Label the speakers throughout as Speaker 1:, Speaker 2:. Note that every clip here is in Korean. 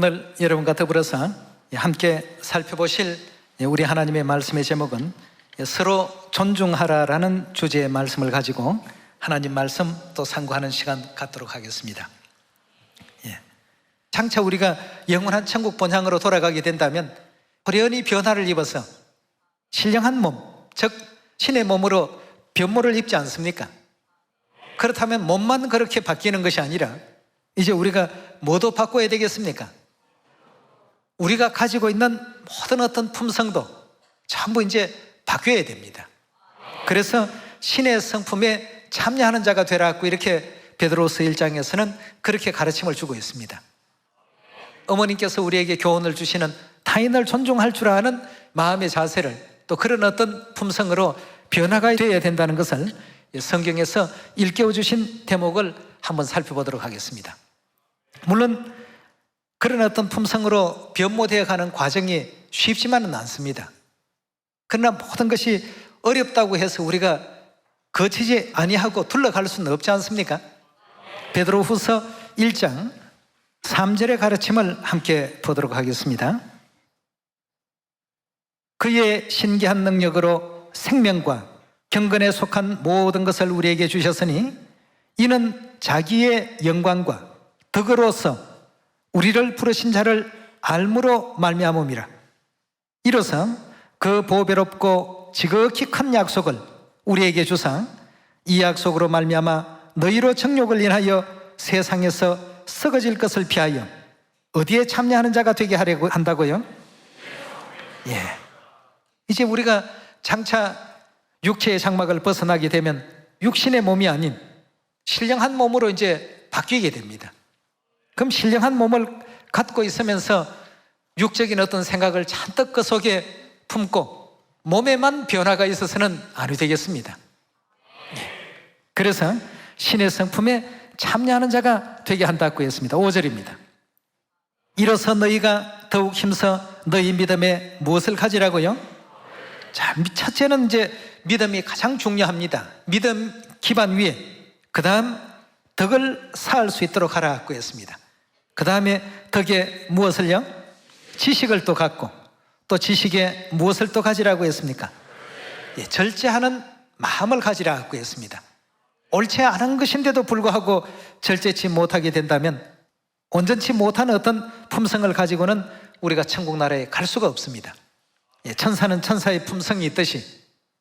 Speaker 1: 오늘 여러분과 더불어서 함께 살펴보실 우리 하나님의 말씀의 제목은 서로 존중하라라는 주제의 말씀을 가지고 하나님 말씀 또 상고하는 시간 갖도록 하겠습니다. 장차 우리가 영원한 천국 본향으로 돌아가게 된다면 호련히 변화를 입어서 신령한 몸, 즉 신의 몸으로 변모를 입지 않습니까? 그렇다면 몸만 그렇게 바뀌는 것이 아니라 이제 우리가 뭐도 바꿔야 되겠습니까? 우리가 가지고 있는 모든 어떤 품성도 전부 이제 바뀌어야 됩니다. 그래서 신의 성품에 참여하는 자가 되라고 이렇게 베드로서 1장에서는 그렇게 가르침을 주고 있습니다. 어머님께서 우리에게 교훈을 주시는 타인을 존중할 줄 아는 마음의 자세를 또 그런 어떤 품성으로 변화가 되어야 된다는 것을 성경에서 일깨워 주신 대목을 한번 살펴보도록 하겠습니다. 물론 그런 어떤 품성으로 변모되어 가는 과정이 쉽지만은 않습니다. 그러나 모든 것이 어렵다고 해서 우리가 거치지 아니하고 둘러갈 수는 없지 않습니까? 베드로후서 1장 3절의 가르침을 함께 보도록 하겠습니다. 그의 신기한 능력으로 생명과 경건에 속한 모든 것을 우리에게 주셨으니 이는 자기의 영광과 덕으로서 우리를 부르신 자를 알므로 말미암음이라. 이로써 그 보배롭고 지극히 큰 약속을 우리에게 주사 이 약속으로 말미암아 너희로 정욕을 인하여 세상에서 썩어질 것을 피하여 어디에 참여하는 자가 되게 하려고 한다고요? 이제 우리가 장차 육체의 장막을 벗어나게 되면 육신의 몸이 아닌 신령한 몸으로 이제 바뀌게 됩니다. 그럼 신령한 몸을 갖고 있으면서 육적인 어떤 생각을 잔뜩 그 속에 품고 몸에만 변화가 있어서는 안 되겠습니다. 그래서 신의 성품에 참여하는 자가 되게 한다고 했습니다. 5절입니다. 이로써 너희가 더욱 힘써 너희 믿음에 무엇을 가지라고요? 자, 첫째는 이제 믿음이 가장 중요합니다. 믿음 기반 위에 그 다음 덕을 쌓을 수 있도록 하라고 했습니다. 그 다음에 덕에 무엇을요? 지식을 또 갖고 또 지식에 무엇을 또 가지라고 했습니까? 절제하는 마음을 가지라고 했습니다. 옳지 않은 것인데도 불구하고 절제치 못하게 된다면 온전치 못한 어떤 품성을 가지고는 우리가 천국 나라에 갈 수가 없습니다. 천사는 천사의 품성이 있듯이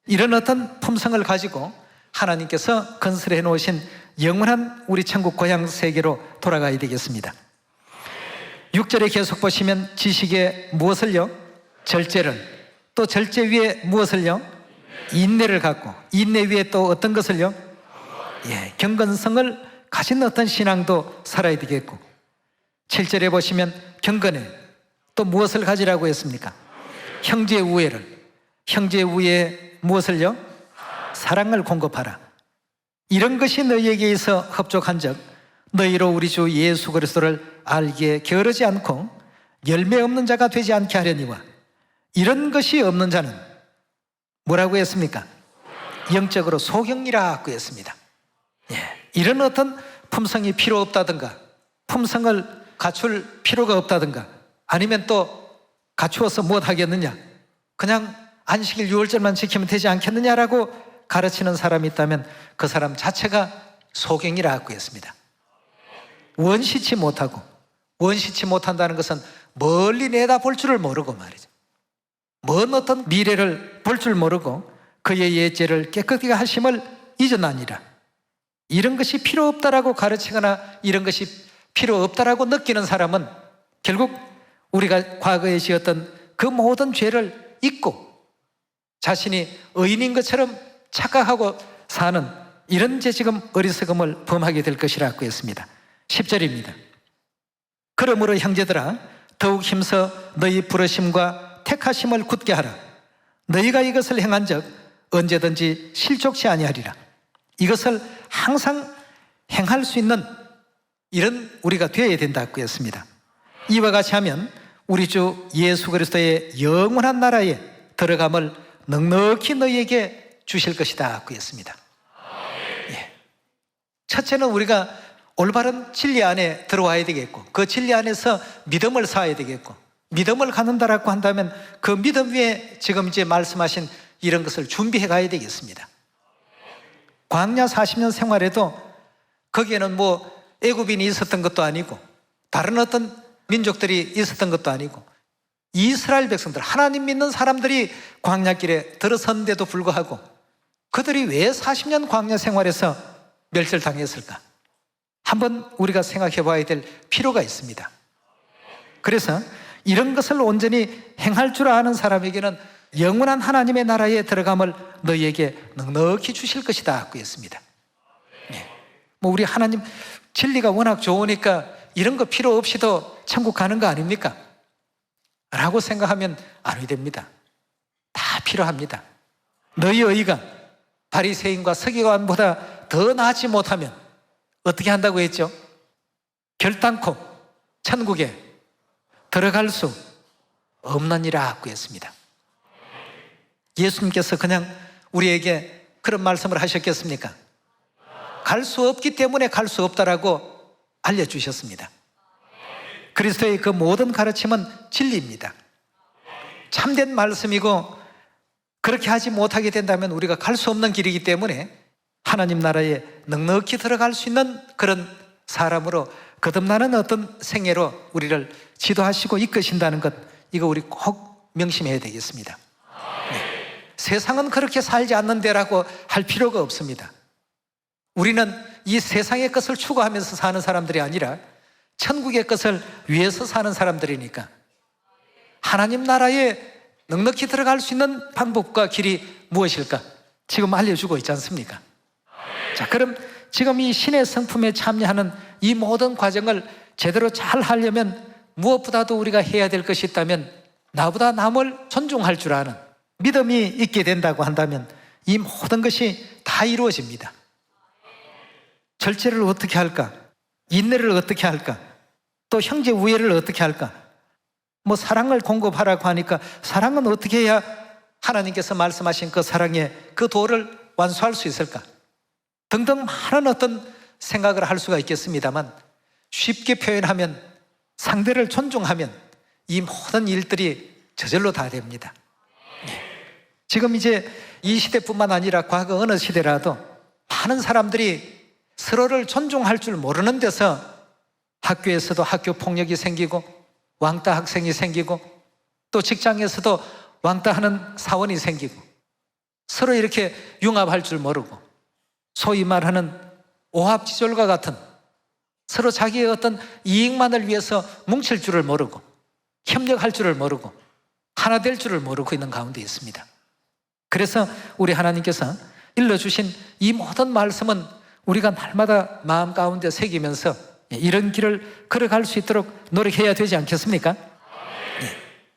Speaker 1: 이런 어떤 품성을 가지고 하나님께서 건설해 놓으신 영원한 우리 천국 고향 세계로 돌아가야 되겠습니다. 6절에 계속 보시면 지식에 무엇을요? 절제를, 또 절제 위에 무엇을요? 인내를 갖고, 인내 위에 또 어떤 것을요? 경건성을 가진 어떤 신앙도 살아야 되겠고, 7절에 보시면 경건에 또 무엇을 가지라고 했습니까? 형제 우애를, 형제 우애에 무엇을요? 사랑을 공급하라. 이런 것이 너희에게 있어 흡족한즉 너희로 우리 주 예수 그리스도를 알기에 게으르지 않고 열매 없는 자가 되지 않게 하려니와 이런 것이 없는 자는 뭐라고 했습니까? 영적으로 소경이라고 했습니다. 이런 어떤 품성이 필요 없다든가 품성을 갖출 필요가 없다든가 아니면 또 갖추어서 못하겠느냐, 그냥 안식일 6월절만 지키면 되지 않겠느냐라고 가르치는 사람이 있다면 그 사람 자체가 소경이라고 했습니다. 원시치 못하고, 원시치 못한다는 것은 멀리 내다볼 줄을 모르고 말이죠. 먼 어떤 미래를 볼 줄 모르고 그의 예죄를 깨끗하게 하심을 잊어나니라. 이런 것이 필요 없다라고 가르치거나 이런 것이 필요 없다라고 느끼는 사람은 결국 우리가 과거에 지었던 그 모든 죄를 잊고 자신이 의인인 것처럼 착각하고 사는 이런 지금 어리석음을 범하게 될 것이라고 했습니다. 10절입니다. 그러므로 형제들아 더욱 힘써 너희 부르심과 택하심을 굳게 하라. 너희가 이것을 행한 적 언제든지 실족치 아니하리라. 이것을 항상 행할 수 있는 이런 우리가 되어야 된다고 했습니다. 이와 같이 하면 우리 주 예수 그리스도의 영원한 나라에 들어감을 넉넉히 너희에게 주실 것이다 고 했습니다. 첫째는 우리가 올바른 진리 안에 들어와야 되겠고, 그 진리 안에서 믿음을 쌓아야 되겠고, 믿음을 갖는다라고 한다면 그 믿음 위에 지금 이제 말씀하신 이런 것을 준비해 가야 되겠습니다. 광야 40년 생활에도 거기에는 뭐 애굽인이 있었던 것도 아니고 다른 어떤 민족들이 있었던 것도 아니고 이스라엘 백성들, 하나님 믿는 사람들이 광야길에 들어섰는데도 불구하고 그들이 왜 40년 광야 생활에서 멸절당했을까? 한번 우리가 생각해 봐야 될 필요가 있습니다. 그래서 이런 것을 온전히 행할 줄 아는 사람에게는 영원한 하나님의 나라에 들어감을 너희에게 넉넉히 주실 것이다 하고 했습니다. 뭐 우리 하나님 진리가 워낙 좋으니까 이런 거 필요 없이도 천국 가는 거 아닙니까? 라고 생각하면 안 됩니다. 다 필요합니다. 너희 의가 바리새인과 서기관보다 더 나지 못하면 어떻게 한다고 했죠? 결단코 천국에 들어갈 수 없느니라 하고 했습니다. 예수님께서 그냥 우리에게 그런 말씀을 하셨겠습니까? 갈 수 없기 때문에 갈 수 없다라고 알려주셨습니다. 그리스도의 그 모든 가르침은 진리입니다. 참된 말씀이고, 그렇게 하지 못하게 된다면 우리가 갈 수 없는 길이기 때문에 하나님 나라에 넉넉히 들어갈 수 있는 그런 사람으로 거듭나는 어떤 생애로 우리를 지도하시고 이끄신다는 것, 이거 우리 꼭 명심해야 되겠습니다. 세상은 그렇게 살지 않는데라고 할 필요가 없습니다. 우리는 이 세상의 것을 추구하면서 사는 사람들이 아니라 천국의 것을 위해서 사는 사람들이니까 하나님 나라에 넉넉히 들어갈 수 있는 방법과 길이 무엇일까? 지금 알려주고 있지 않습니까? 자, 그럼 지금 이 신의 성품에 참여하는 이 모든 과정을 제대로 잘 하려면 무엇보다도 우리가 해야 될 것이 있다면 나보다 남을 존중할 줄 아는 믿음이 있게 된다고 한다면 이 모든 것이 다 이루어집니다. 절제를 어떻게 할까? 인내를 어떻게 할까? 또 형제 우애를 어떻게 할까? 뭐 사랑을 공급하라고 하니까 사랑은 어떻게 해야 하나님께서 말씀하신 그 사랑의 그 도를 완수할 수 있을까? 등등 많은 어떤 생각을 할 수가 있겠습니다만 쉽게 표현하면 상대를 존중하면 이 모든 일들이 저절로 다 됩니다. 지금 이제 이 시대뿐만 아니라 과거 어느 시대라도 많은 사람들이 서로를 존중할 줄 모르는 데서 학교에서도 학교 폭력이 생기고 왕따 학생이 생기고 또 직장에서도 왕따하는 사원이 생기고 서로 이렇게 융합할 줄 모르고 소위 말하는 오합지졸과 같은 서로 자기의 어떤 이익만을 위해서 뭉칠 줄을 모르고 협력할 줄을 모르고 하나 될 줄을 모르고 있는 가운데 있습니다. 그래서 우리 하나님께서 일러주신 이 모든 말씀은 우리가 날마다 마음 가운데 새기면서 이런 길을 걸어갈 수 있도록 노력해야 되지 않겠습니까?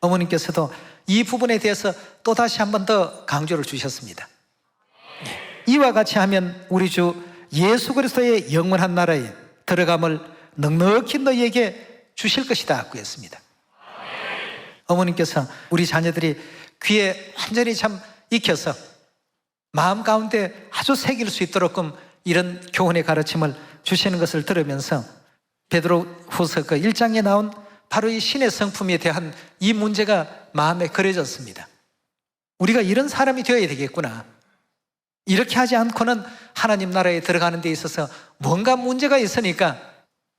Speaker 1: 어머님께서도 이 부분에 대해서 또다시 한 번 더 강조를 주셨습니다. 이와 같이 하면 우리 주 예수 그리스도의 영원한 나라에 들어감을 넉넉히 너희에게 주실 것이다 하고 했습니다. 어머님께서 우리 자녀들이 귀에 완전히 참 익혀서 마음 가운데 아주 새길 수 있도록끔 이런 교훈의 가르침을 주시는 것을 들으면서 베드로후서 그 1장에 나온 바로 이 신의 성품에 대한 이 문제가 마음에 그려졌습니다. 우리가 이런 사람이 되어야 되겠구나. 이렇게 하지 않고는 하나님 나라에 들어가는 데 있어서 뭔가 문제가 있으니까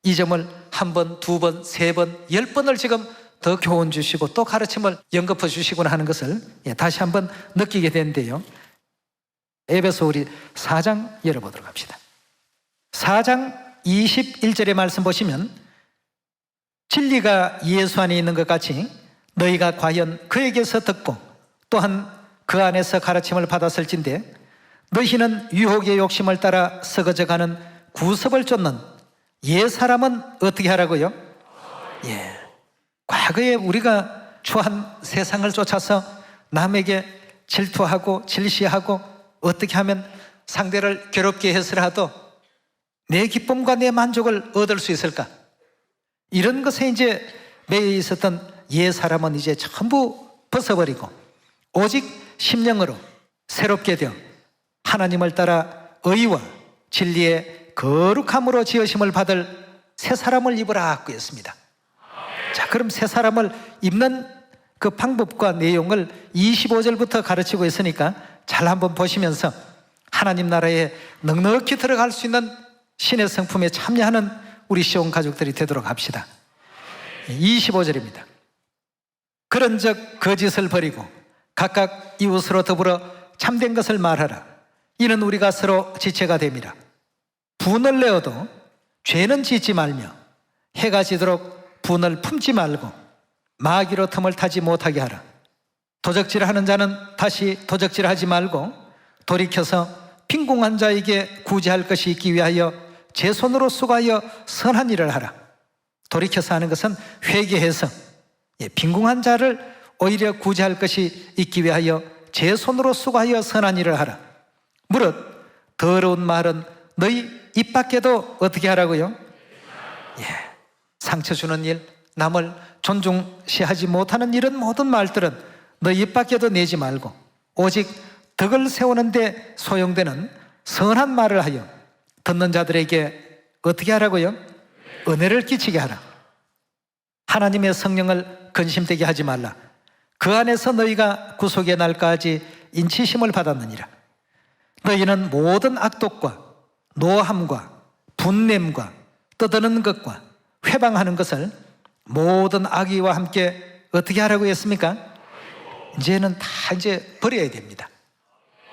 Speaker 1: 이 점을 한 번, 두 번, 세 번, 10번을 지금 더 교훈 주시고 또 가르침을 연급해 주시구나 하는 것을 다시 한번 느끼게 되는데요. 에베소 우리 4장 열어보도록 합시다. 4장 21절의 말씀 보시면 진리가 예수 안에 있는 것 같이 너희가 과연 그에게서 듣고 또한 그 안에서 가르침을 받았을진데 너희는 유혹의 욕심을 따라 썩어져가는 구습을 쫓는 옛사람은 어떻게 하라고요? 과거에 우리가 추한 세상을 쫓아서 남에게 질투하고 질시하고 어떻게 하면 상대를 괴롭게 해서라도 내 기쁨과 내 만족을 얻을 수 있을까? 이런 것에 이제 매여 있었던 옛사람은 이제 전부 벗어버리고 오직 심령으로 새롭게 되어 하나님을 따라 의와 진리의 거룩함으로 지으심을 받을 새 사람을 입으라 하고 했습니다. 자, 그럼 새 사람을 입는 그 방법과 내용을 25절부터 가르치고 있으니까 잘 한번 보시면서 하나님 나라에 넉넉히 들어갈 수 있는 신의 성품에 참여하는 우리 시온 가족들이 되도록 합시다. 25절입니다. 그런즉 거짓을 버리고 각각 이웃으로 더불어 참된 것을 말하라. 이는 우리가 서로 지체가 됨이라. 분을 내어도 죄는 짓지 말며 해가 지도록 분을 품지 말고 마귀로 틈을 타지 못하게 하라. 도적질하는 자는 다시 도적질하지 말고 돌이켜서 빈궁한 자에게 구제할 것이 있기 위하여 제 손으로 수고하여 선한 일을 하라. 돌이켜서 하는 것은 회개해서 빈궁한 자를 오히려 구제할 것이 있기 위하여 제 손으로 수고하여 선한 일을 하라. 무릇 더러운 말은 너희 입 밖에도 어떻게 하라고요? 상처 주는 일, 남을 존중시하지 못하는 이런 모든 말들은 너희 입 밖에도 내지 말고 오직 덕을 세우는데 소용되는 선한 말을 하여 듣는 자들에게 어떻게 하라고요? 은혜를 끼치게 하라. 하나님의 성령을 근심되게 하지 말라. 그 안에서 너희가 구속의 날까지 인치심을 받았느니라. 너희는 모든 악독과 노함과 분냄과 떠드는 것과 회방하는 것을 모든 악의와 함께 어떻게 하라고 했습니까? 이제는 다 버려야 됩니다.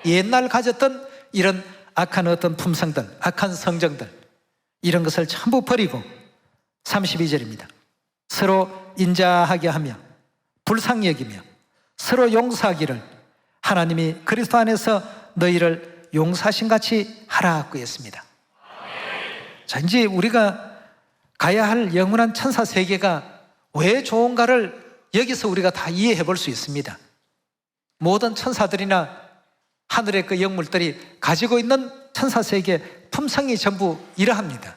Speaker 1: 옛날 가졌던 이런 악한 어떤 품성들, 악한 성정들, 이런 것을 전부 버리고 32절입니다. 서로 인자하게 하며 불쌍히 여기며 서로 용서하기를 하나님이 그리스도 안에서 너희를 용서하신 같이 하라고 했습니다. 자, 이제 우리가 가야 할 영원한 천사 세계가 왜 좋은가를 여기서 우리가 다 이해해 볼 수 있습니다. 모든 천사들이나 하늘의 그 영물들이 가지고 있는 천사 세계 품성이 전부 이러합니다.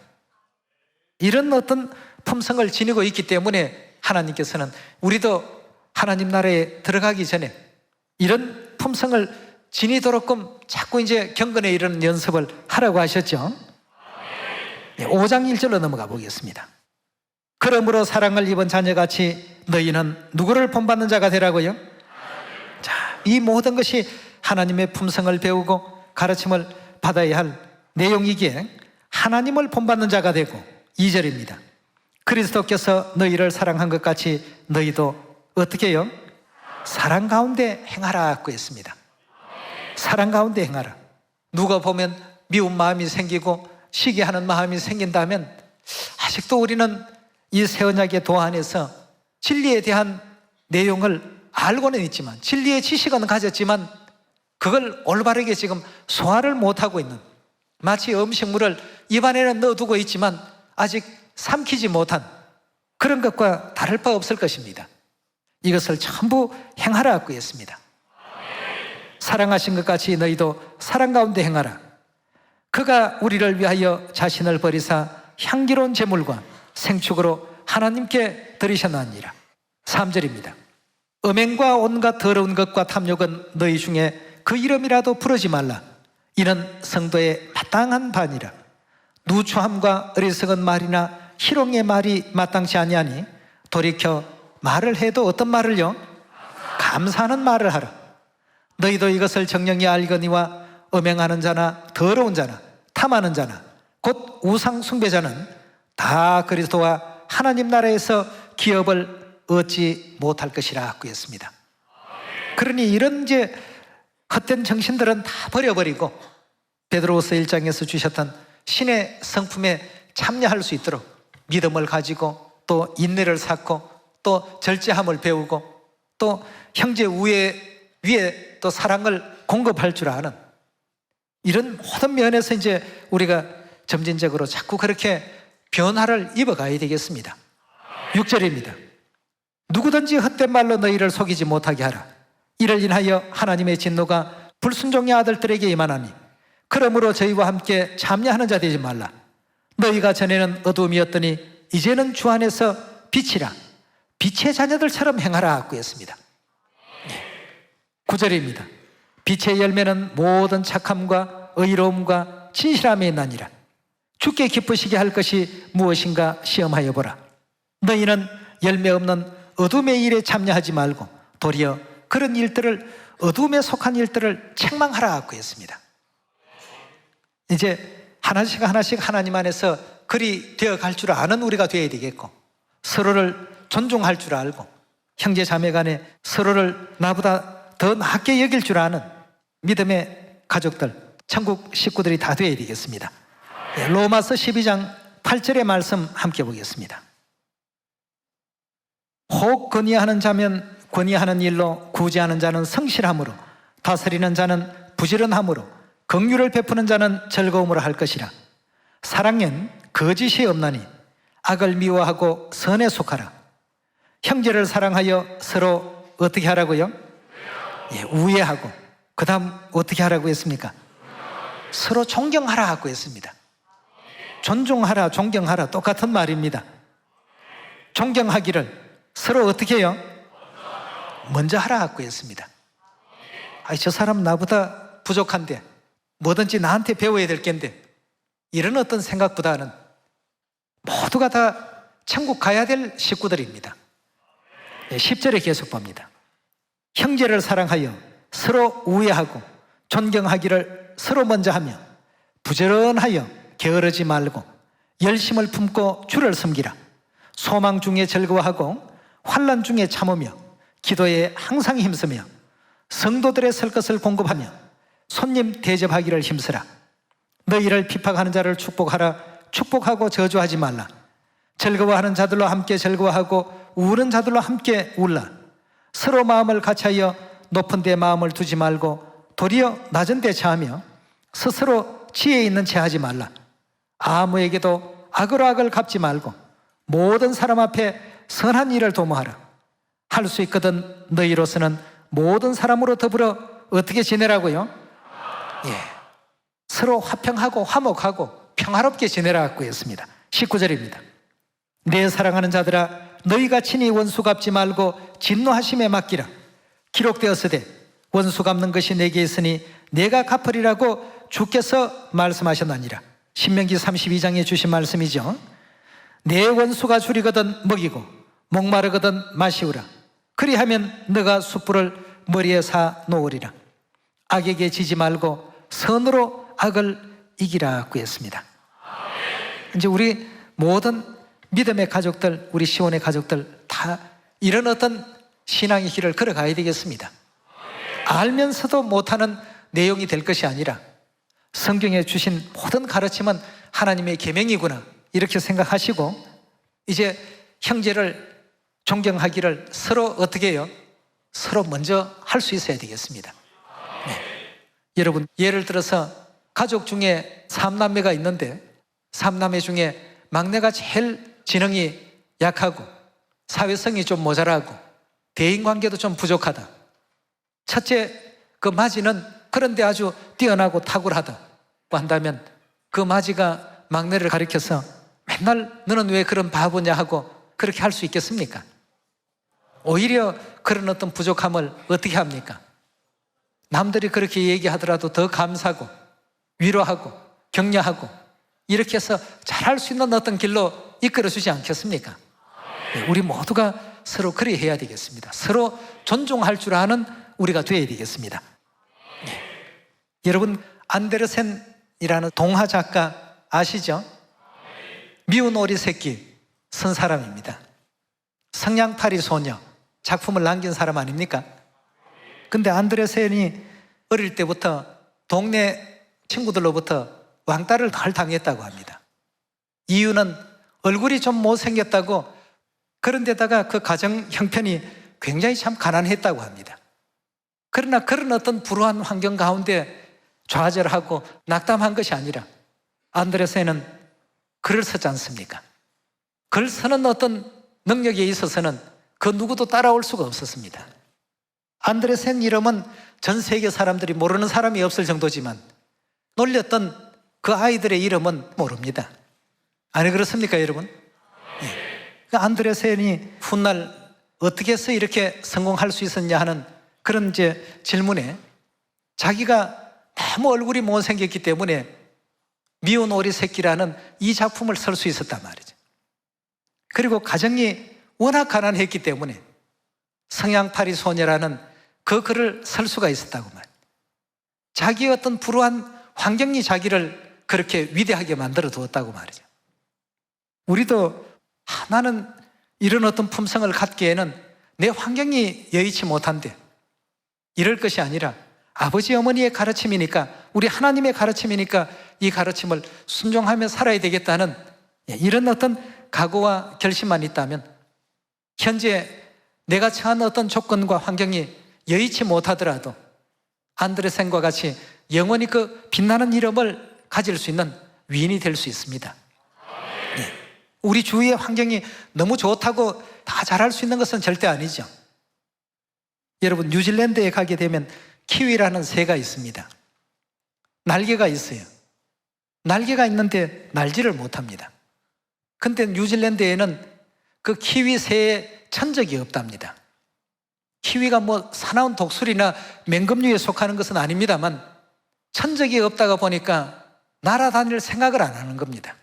Speaker 1: 이런 어떤 품성을 지니고 있기 때문에 하나님께서는 우리도 하나님 나라에 들어가기 전에 이런 품성을 지니도록끔 자꾸 경건에 이르는 연습을 하라고 하셨죠. 5장 1절로 넘어가 보겠습니다. 그러므로 사랑을 입은 자녀같이 너희는 누구를 본받는 자가 되라고요? 자, 이 모든 것이 하나님의 품성을 배우고 가르침을 받아야 할 내용이기에 하나님을 본받는 자가 되고 2절입니다. 그리스도께서 너희를 사랑한 것 같이 너희도 어떻게 해요? 사랑 가운데 행하라고 했습니다. 사랑 가운데 행하라. 누가 보면 미운 마음이 생기고 시기하는 마음이 생긴다면 아직도 우리는 이 새 언약의 도화 안에서 진리에 대한 내용을 알고는 있지만, 진리의 지식은 가졌지만 그걸 올바르게 지금 소화를 못하고 있는, 마치 음식물을 입안에는 넣어두고 있지만 아직 삼키지 못한 그런 것과 다를 바 없을 것입니다. 이것을 전부 행하라고 했습니다. 사랑하신 것 같이 너희도 사랑 가운데 행하라. 그가 우리를 위하여 자신을 버리사 향기로운 제물과 생축으로 하나님께 드리셨나니라. 3절입니다. 음행과 온갖 더러운 것과 탐욕은 너희 중에 그 이름이라도 부르지 말라. 이는 성도의 마땅한 바니라. 누추함과 어리석은 말이나 희롱의 말이 마땅치 아니하니 돌이켜 말을 해도 어떤 말을요? 감사하는 말을 하라. 너희도 이것을 정령이 알거니와 음행하는 자나 더러운 자나 탐하는 자나 곧 우상 숭배자는 다 그리스도와 하나님 나라에서 기업을 얻지 못할 것이라고 했습니다. 그러니 이런 헛된 정신들은 다 버려버리고 베드로후서 1장에서 주셨던 신의 성품에 참여할 수 있도록 믿음을 가지고 또 인내를 쌓고 또 절제함을 배우고 또 형제 위에 또 사랑을 공급할 줄 아는 이런 모든 면에서 우리가 점진적으로 자꾸 그렇게 변화를 입어가야 되겠습니다. 6절입니다. 누구든지 헛된 말로 너희를 속이지 못하게 하라. 이를 인하여 하나님의 진노가 불순종의 아들들에게 임하나니 그러므로 저희와 함께 참여하는 자 되지 말라. 너희가 전에는 어두움이었더니 이제는 주 안에서 빛이라. 빛의 자녀들처럼 행하라고 했습니다. 9절입니다. 빛의 열매는 모든 착함과 의로움과 진실함에 있나니라. 주께 기쁘시게 할 것이 무엇인가 시험하여 보라. 너희는 열매 없는 어둠의 일에 참여하지 말고 도리어 그런 일들을, 어둠에 속한 일들을 책망하라고 했습니다. 이제 하나씩 하나씩 하나님 안에서 그리 되어 갈 줄 아는 우리가 되어야 되겠고, 서로를 존중할 줄 알고, 형제 자매 간에 서로를 나보다 더 낫게 여길 줄 아는 믿음의 가족들, 천국 식구들이 다 되어야 되겠습니다. 로마서 12장 8절의 말씀 함께 보겠습니다. 혹 건의하는 자면 건의하는 일로, 구제하는 자는 성실함으로, 다스리는 자는 부지런함으로, 긍휼을 베푸는 자는 즐거움으로 할 것이라. 사랑엔 거짓이 없나니 악을 미워하고 선에 속하라. 형제를 사랑하여 서로 어떻게 하라고요? 우애하고, 그 다음 어떻게 하라고 했습니까? 서로 존경하라 하고 했습니다. 존중하라, 존경하라 똑같은 말입니다. 존경하기를 서로 어떻게 해요? 먼저 하라 하고 했습니다. 저 사람 나보다 부족한데 뭐든지 나한테 배워야 될 겐데, 이런 어떤 생각보다는 모두가 다 천국 가야 될 식구들입니다. 10절에 계속 봅니다. 형제를 사랑하여 서로 우애하고 존경하기를 서로 먼저 하며 부지런하여 게으르지 말고 열심을 품고 주를 섬기라. 소망 중에 즐거워하고 환난 중에 참으며 기도에 항상 힘쓰며 성도들의 설 것을 공급하며 손님 대접하기를 힘쓰라. 너희를 핍박하는 자를 축복하라. 축복하고 저주하지 말라. 즐거워하는 자들로 함께 즐거워하고 우는 자들로 함께 울라. 서로 마음을 같이하여 높은 데 마음을 두지 말고 도리어 낮은 데 처하며 스스로 지혜 있는 채 하지 말라. 아무에게도 악으로 악을 갚지 말고 모든 사람 앞에 선한 일을 도모하라. 할 수 있거든 너희로서는 모든 사람으로 더불어 어떻게 지내라고요? 서로 화평하고 화목하고 평화롭게 지내라고 했습니다. 19절입니다. 내 사랑하는 자들아, 너희가 친히 원수 갚지 말고 진노하심에 맡기라. 기록되었으되 원수 갚는 것이 내게 있으니 내가 갚으리라고 주께서 말씀하셨나니라. 신명기 32장에 주신 말씀이죠. 내 원수가 줄이거든 먹이고 목마르거든 마시우라. 그리하면 너가 숯불을 머리에 사 놓으리라. 악에게 지지 말고 선으로 악을 이기라고 했습니다. 이제 우리 모든 믿음의 가족들, 우리 시온의 가족들 다 이런 어떤 신앙의 길을 걸어가야 되겠습니다. 알면서도 못하는 내용이 될 것이 아니라 성경에 주신 모든 가르침은 하나님의 계명이구나 이렇게 생각하시고, 이제 형제를 존경하기를 서로 어떻게 해요? 서로 먼저 할 수 있어야 되겠습니다. 여러분, 예를 들어서 가족 중에 3남매가 있는데 3남매 중에 막내가 제일 지능이 약하고 사회성이 좀 모자라고 대인관계도 좀 부족하다. 첫째 그 마지는 그런데 아주 뛰어나고 탁월하다고 한다면 그 마지가 막내를 가리켜서 맨날 너는 왜 그런 바보냐 하고 그렇게 할 수 있겠습니까? 오히려 그런 어떤 부족함을 어떻게 합니까? 남들이 그렇게 얘기하더라도 더 감사하고 위로하고 격려하고 이렇게 해서 잘할 수 있는 어떤 길로 이끌어주지 않겠습니까? 우리 모두가 서로 그리 해야 되겠습니다. 서로 존중할 줄 아는 우리가 되어야 되겠습니다. 여러분, 안데르센이라는 동화 작가 아시죠? 미운 오리 새끼 쓴 사람입니다. 성냥팔이 소녀 작품을 남긴 사람 아닙니까? 근데 안데르센이 어릴 때부터 동네 친구들로부터 왕따를 덜 당했다고 합니다. 이유는 얼굴이 좀 못생겼다고, 그런데다가 그 가정 형편이 굉장히 참 가난했다고 합니다. 그러나 그런 어떤 불우한 환경 가운데 좌절하고 낙담한 것이 아니라 안데르센은 글을 쓰지 않습니까? 글 쓰는 어떤 능력에 있어서는 그 누구도 따라올 수가 없었습니다. 안데르센 이름은 전 세계 사람들이 모르는 사람이 없을 정도지만 놀렸던 그 아이들의 이름은 모릅니다. 아니 그렇습니까 여러분? 그 안데르센이 훗날 어떻게 해서 이렇게 성공할 수 있었냐 하는 그런 이제 질문에 자기가 너무 얼굴이 못생겼기 때문에 미운 오리 새끼라는 이 작품을 쓸 수 있었단 말이죠. 그리고 가정이 워낙 가난했기 때문에 성냥팔이 소녀라는 그 글을 쓸 수가 있었다고 말이에요. 자기의 어떤 불우한 환경이 자기를 그렇게 위대하게 만들어 두었다고 말이죠. 우리도 나는 이런 어떤 품성을 갖기에는 내 환경이 여의치 못한데, 이럴 것이 아니라 아버지 어머니의 가르침이니까, 우리 하나님의 가르침이니까 이 가르침을 순종하며 살아야 되겠다는 이런 어떤 각오와 결심만 있다면, 현재 내가 처한 어떤 조건과 환경이 여의치 못하더라도 안드레센과 같이 영원히 그 빛나는 이름을 가질 수 있는 위인이 될 수 있습니다. 우리 주위의 환경이 너무 좋다고 다 잘할 수 있는 것은 절대 아니죠. 여러분, 뉴질랜드에 가게 되면 키위라는 새가 있습니다. 날개가 있어요. 날개가 있는데 날지를 못합니다. 근데 뉴질랜드에는 그 키위 새의 천적이 없답니다. 키위가 뭐 사나운 독수리나 맹금류에 속하는 것은 아닙니다만 천적이 없다가 보니까 날아다닐 생각을 안 하는 겁니다.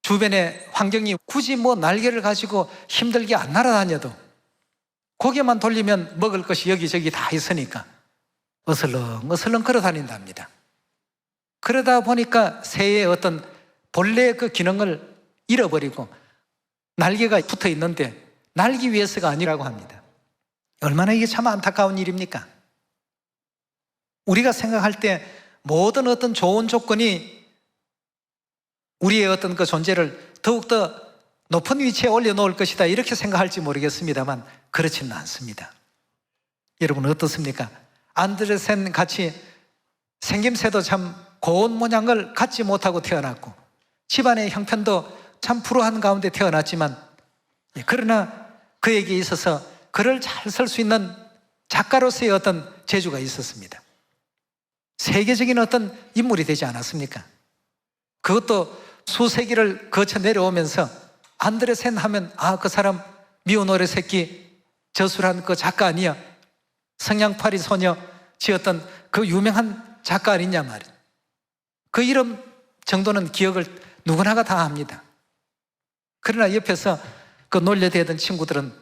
Speaker 1: 주변의 환경이 굳이 뭐 날개를 가지고 힘들게 안 날아다녀도 고개만 돌리면 먹을 것이 여기저기 다 있으니까 어슬렁어슬렁 걸어 다닌답니다. 그러다 보니까 새의 어떤 본래의 그 기능을 잃어버리고 날개가 붙어 있는데 날기 위해서가 아니라고 합니다. 얼마나 이게 참 안타까운 일입니까? 우리가 생각할 때 모든 어떤 좋은 조건이 우리의 어떤 그 존재를 더욱더 높은 위치에 올려놓을 것이다, 이렇게 생각할지 모르겠습니다만 그렇지는 않습니다. 여러분 어떻습니까? 안드레센 같이 생김새도 참 고운 모양을 갖지 못하고 태어났고 집안의 형편도 참 불우한 가운데 태어났지만, 그러나 그에게 있어서 글을 잘 쓸 수 있는 작가로서의 어떤 재주가 있었습니다. 세계적인 어떤 인물이 되지 않았습니까? 그것도 수세기를 거쳐 내려오면서 안드레센 하면 그 사람 미운 오리 새끼 저술한 그 작가 아니야, 성냥팔이 소녀 지었던 그 유명한 작가 아니냐 말이야. 그 이름 정도는 기억을 누구나가 다 합니다. 그러나 옆에서 그 놀려대던 친구들은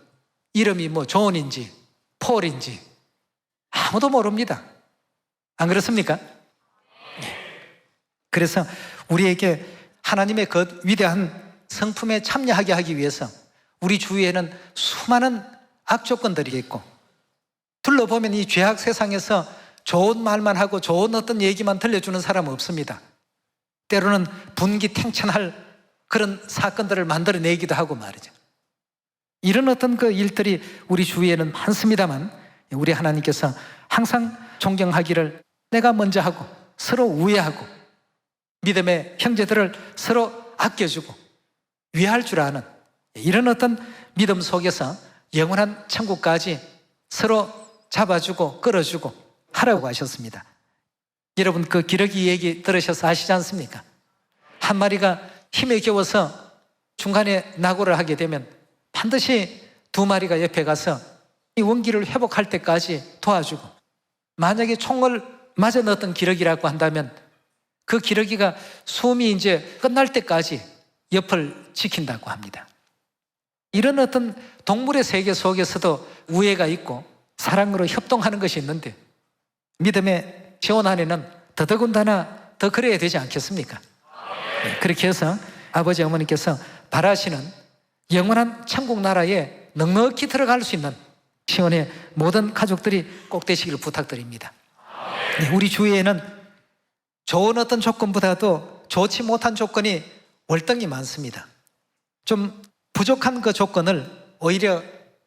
Speaker 1: 이름이 뭐 존인지 폴인지 아무도 모릅니다. 안 그렇습니까? 그래서 우리에게 하나님의 그 위대한 성품에 참여하게 하기 위해서 우리 주위에는 수많은 악조건들이 있고, 둘러보면 이 죄악 세상에서 좋은 말만 하고 좋은 어떤 얘기만 들려주는 사람은 없습니다. 때로는 분기탱천할 그런 사건들을 만들어내기도 하고 말이죠. 이런 어떤 그 일들이 우리 주위에는 많습니다만, 우리 하나님께서 항상 존경하기를 내가 먼저 하고 서로 우애하고 믿음의 형제들을 서로 아껴주고 위할 줄 아는 이런 어떤 믿음 속에서 영원한 천국까지 서로 잡아주고 끌어주고 하라고 하셨습니다. 여러분 그 기러기 얘기 들으셔서 아시지 않습니까? 한 마리가 힘에 겨워서 중간에 낙오를 하게 되면 반드시 두 마리가 옆에 가서 이 원기를 회복할 때까지 도와주고, 만약에 총을 맞아 넣었던 기러기라고 한다면 그 기러기가 숨이 이제 끝날 때까지 옆을 지킨다고 합니다. 이런 어떤 동물의 세계 속에서도 우애가 있고 사랑으로 협동하는 것이 있는데, 믿음의 지원 안에는 더더군다나 더 그래야 되지 않겠습니까? 네, 그렇게 해서 아버지 어머니께서 바라시는 영원한 천국 나라에 넉넉히 들어갈 수 있는 시온의 모든 가족들이 꼭 되시기를 부탁드립니다. 네, 우리 주위에는 좋은 어떤 조건보다도 좋지 못한 조건이 월등히 많습니다. 좀 부족한 그 조건을 오히려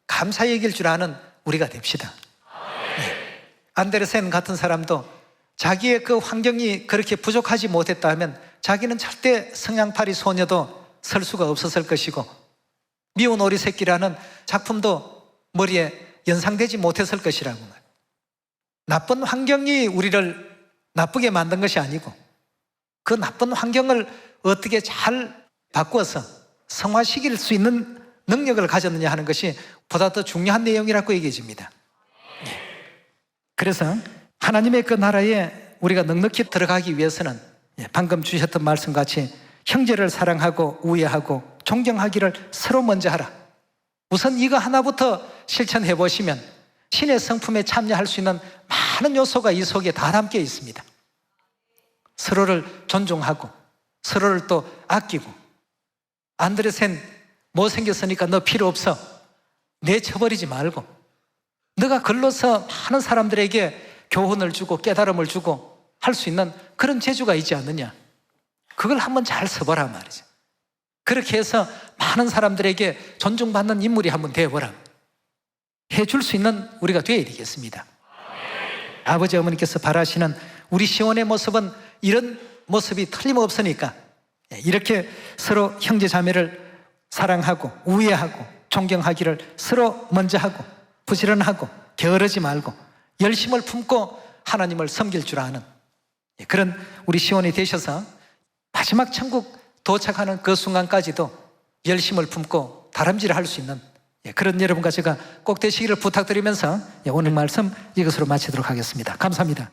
Speaker 1: 감사히 여길 줄 아는 우리가 됩시다. 네. 안데르센 같은 사람도 자기의 그 환경이 그렇게 부족하지 못했다 하면 자기는 절대 성냥팔이 소녀도 쓸 수가 없었을 것이고, 미운 오리 새끼라는 작품도 머리에 연상되지 못했을 것이라고. 나쁜 환경이 우리를 나쁘게 만든 것이 아니고 그 나쁜 환경을 어떻게 잘 바꾸어서 성화시킬 수 있는 능력을 가졌느냐 하는 것이 보다 더 중요한 내용이라고 얘기해집니다. 그래서 하나님의 그 나라에 우리가 넉넉히 들어가기 위해서는 방금 주셨던 말씀같이 형제를 사랑하고 우애하고 존경하기를 서로 먼저 하라. 우선 이거 하나부터 실천해 보시면 신의 성품에 참여할 수 있는 많은 요소가 이 속에 다 담겨 있습니다. 서로를 존중하고 서로를 또 아끼고, 안드레센 못생겼으니까 너 필요 없어 내쳐버리지 말고, 너가 글로서 많은 사람들에게 교훈을 주고 깨달음을 주고 할 수 있는 그런 재주가 있지 않느냐, 그걸 한번 잘 써보란 말이죠. 그렇게 해서 많은 사람들에게 존중받는 인물이 한번 되어보라. 해줄 수 있는 우리가 되어야 되겠습니다. 아버지 어머니께서 바라시는 우리 시온의 모습은 이런 모습이 틀림없으니까 이렇게 서로 형제 자매를 사랑하고 우애하고 존경하기를 서로 먼저 하고 부지런하고 게으르지 말고 열심을 품고 하나님을 섬길 줄 아는 그런 우리 시온이 되셔서 마지막 천국 도착하는 그 순간까지도 열심을 품고 다람쥐를 할 수 있는 그런 여러분과 제가 꼭 되시기를 부탁드리면서 오늘 말씀 이것으로 마치도록 하겠습니다. 감사합니다.